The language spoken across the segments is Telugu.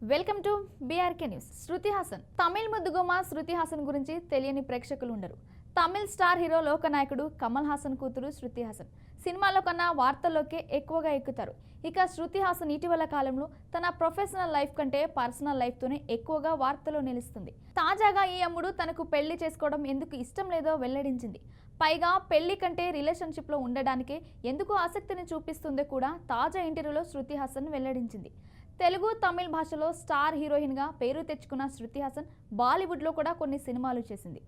Welcome to BRK news. Shruti Haasan Tamil ముద్దుగుమ్మ శృతి హాసన్ గురించి తెలియని ప్రేక్షకులు ఉండరు. తమిళ్ స్టార్ హీరో లోకనాయకుడు కమల్ హాసన్ కూతురు శృతి హాసన్ సినిమాలో కన్నా వార్తల్లోకే ఎక్కువగా ఎక్కుతారు. ఇక శృతి హాసన్ ఇటీవల కాలంలో తన ప్రొఫెషనల్ లైఫ్ కంటే పర్సనల్ లైఫ్తోనే ఎక్కువగా వార్తల్లో నిలుస్తుంది. తాజాగా ఈ అమ్ముడు తనకు పెళ్లి చేసుకోవడం ఎందుకు ఇష్టం లేదో వెల్లడించింది. పైగా పెళ్లి కంటే రిలేషన్షిప్లో ఉండడానికే ఎందుకు ఆసక్తిని చూపిస్తుందో కూడా తాజా ఇంటర్వ్యూలో శృతి హాసన్ వెల్లడించింది. తెలుగు తమిళ్ భాషలో స్టార్ హీరోయిన్గా పేరు తెచ్చుకున్న శృతి హాసన్ బాలీవుడ్లో కూడా కొన్ని సినిమాలు చేసింది.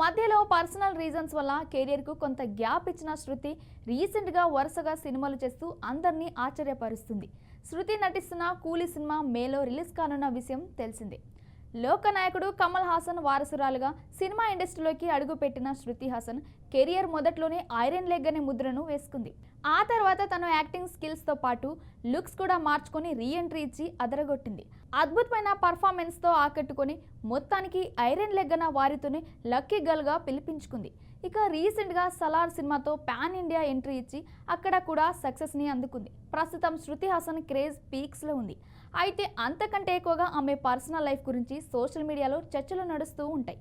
మధ్యలో పర్సనల్ రీజన్స్ వల్ల కెరియర్కు కొంత గ్యాప్ ఇచ్చిన శృతి రీసెంట్గా వరుసగా సినిమాలు చేస్తూ అందరినీ ఆశ్చర్యపరుస్తుంది. శృతి నటిస్తున్న కూలీ సినిమా మేలో రిలీజ్ కానున్న విషయం తెలిసిందే. లోకనాయకుడు కమల్ హాసన్ వారసురాలుగా సినిమా ఇండస్ట్రీలోకి అడుగుపెట్టిన శృతి హాసన్ కెరియర్ మొదట్లోనే ఐరన్ లెగ్ అనే ముద్రను వేసుకుంది. ఆ తర్వాత తన యాక్టింగ్ స్కిల్స్తో పాటు లుక్స్ కూడా మార్చుకొని రీఎంట్రీ ఇచ్చి అదరగొట్టింది. అద్భుతమైన పర్ఫార్మెన్స్తో ఆకట్టుకొని మొత్తానికి ఐరన్ లెగ్ అన్న వారితోనే లక్కీ గర్ల్గా పిలిపించుకుంది. ఇక రీసెంట్గా సలార్ సినిమాతో పాన్ ఇండియా ఎంట్రీ ఇచ్చి అక్కడ కూడా సక్సెస్ని అందుకుంది. ప్రస్తుతం శృతి హాసన్ క్రేజ్ పీక్స్లో ఉంది. అయితే అంతకంటే ఎక్కువగా ఆమె పర్సనల్ లైఫ్ గురించి సోషల్ మీడియాలో చర్చలు నడుస్తూ ఉంటాయి.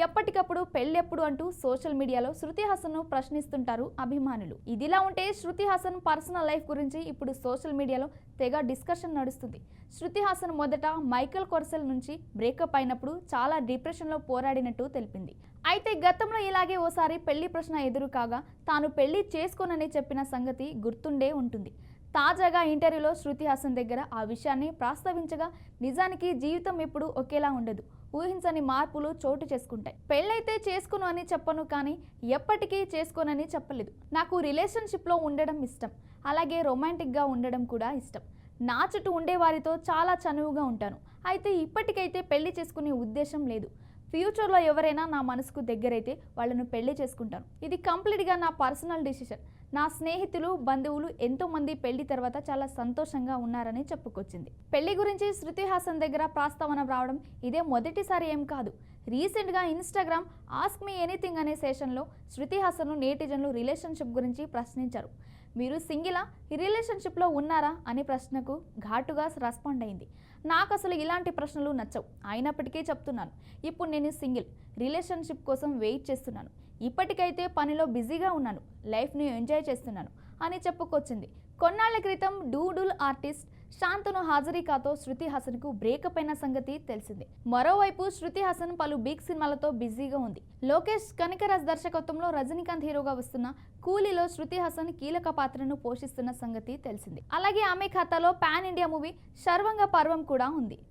ఎప్పటికప్పుడు పెళ్ళెప్పుడు అంటూ సోషల్ మీడియాలో శృతి హాసన్ను ప్రశ్నిస్తుంటారు అభిమానులు. ఇదిలా ఉంటే శృతి హాసన్ పర్సనల్ లైఫ్ గురించి ఇప్పుడు సోషల్ మీడియాలో తెగ డిస్కషన్ నడుస్తుంది. శృతి హాసన్ మొదట మైకేల్ కొర్సెల్ నుంచి బ్రేకప్ అయినప్పుడు చాలా డిప్రెషన్లో పోరాడినట్టు తెలిపింది. అయితే గతంలో ఇలాగే ఓసారి పెళ్లి ప్రశ్న ఎదురు కాగా తాను పెళ్లి చేసుకోనని చెప్పిన సంగతి గుర్తుండే ఉంటుంది. తాజాగా ఇంటర్వ్యూలో శృతి హాసన్ దగ్గర ఆ విషయాన్ని ప్రస్తావించగా నిజానికి జీవితం ఎప్పుడు ఒకేలా ఉండదు, ఊహించని మార్పులు చోటు చేసుకుంటాయి. పెళ్ళైతే చేసుకోను అని చెప్పను, కానీ ఎప్పటికీ చేసుకోనని చెప్పలేదు. నాకు రిలేషన్షిప్లో ఉండడం ఇష్టం, అలాగే రొమాంటిక్గా ఉండడం కూడా ఇష్టం. నా చుట్టూ ఉండేవారితో చాలా చనువుగా ఉంటాను. అయితే ఇప్పటికైతే పెళ్లి చేసుకునే ఉద్దేశం లేదు. ఫ్యూచర్లో ఎవరైనా నా మనసుకు దగ్గరైతే వాళ్ళను పెళ్లి చేసుకుంటాను. ఇది కంప్లీట్గా నా పర్సనల్ డిసిషన్. నా స్నేహితులు బంధువులు ఎంతోమంది పెళ్లి తర్వాత చాలా సంతోషంగా ఉన్నారని చెప్పుకొచ్చింది. పెళ్లి గురించి శృతి హాసన్ దగ్గర ప్రస్తావన రావడం ఇదే మొదటిసారి ఏం కాదు. రీసెంట్గా ఇన్స్టాగ్రామ్ ఆస్క్ మీ ఎనీథింగ్ అనే సెషన్లో శృతి హాసన్ను నేటిజన్లు రిలేషన్షిప్ గురించి ప్రశ్నించారు. మీరు సింగిలా, రిలేషన్షిప్లో ఉన్నారా అనే ప్రశ్నకు ఘాటుగా రెస్పాండ్ అయింది. నాకు అసలు ఇలాంటి ప్రశ్నలు నచ్చవు, అయినప్పటికీ చెప్తున్నాను. ఇప్పుడు నేను సింగిల్, రిలేషన్షిప్ కోసం వెయిట్ చేస్తున్నాను. ఇప్పటికైతే పనిలో బిజీగా ఉన్నాను, లైఫ్ని ఎంజాయ్ చేస్తున్నాను అని చెప్పుకొచ్చింది. కొన్నాళ్ల క్రితం డూడుల్ ఆర్టిస్ట్ శాంతను హాజరికాతో శృతి హాసన్కు బ్రేకప్ అయిన సంగతి తెలిసిందే. మరోవైపు శృతి హాసన్ పలు బిగ్ సినిమాలతో బిజీగా ఉంది. లోకేష్ కనకరాజ్ దర్శకత్వంలో రజనీకాంత్ హీరోగా వస్తున్న కూలీలో శృతి హాసన్ కీలక పాత్రను పోషిస్తున్న సంగతి తెలిసిందే. అలాగే ఆమె ఖాతాలో పాన్ ఇండియా మూవీ శర్వంగ పర్వం కూడా ఉంది.